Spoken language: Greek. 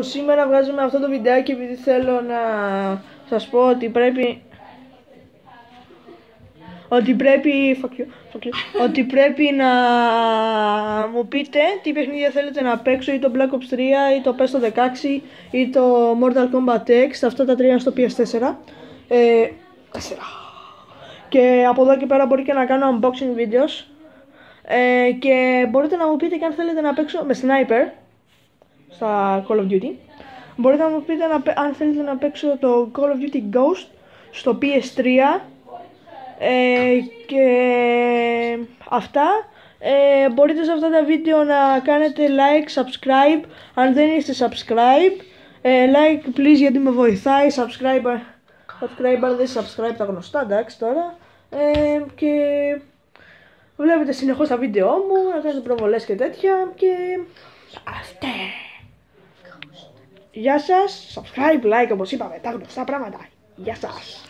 Σήμερα βγάζουμε αυτό το βιντεάκι επειδή θέλω να σας πω ότι πρέπει να μου πείτε τι παιχνίδια θέλετε να παίξω, ή το Black Ops 3 ή το PES το 16 ή το Mortal Kombat X. Αυτά τα τρία στο PS4. Και από εδώ και πέρα μπορεί και να κάνω unboxing videos. Και μπορείτε να μου πείτε και αν θέλετε να παίξω με sniper στα Call of Duty. Μπορείτε να μου πείτε αν θέλετε να παίξω το Call of Duty Ghost στο PS3. Και αυτά. Μπορείτε σε αυτά τα βίντεο να κάνετε like, subscribe αν δεν είστε subscribe. Like please γιατί με βοηθάει. Subscribe αν δεν subscribe, τα γνωστά, εντάξει τώρα. Και βλέπετε συνεχώς τα βίντεο μου, να κάνετε προβολές και τέτοια. Και αυτά. Γεια σας, subscribe, like όπως είπαμε, τα γνωστά πράγματα. Γεια σας.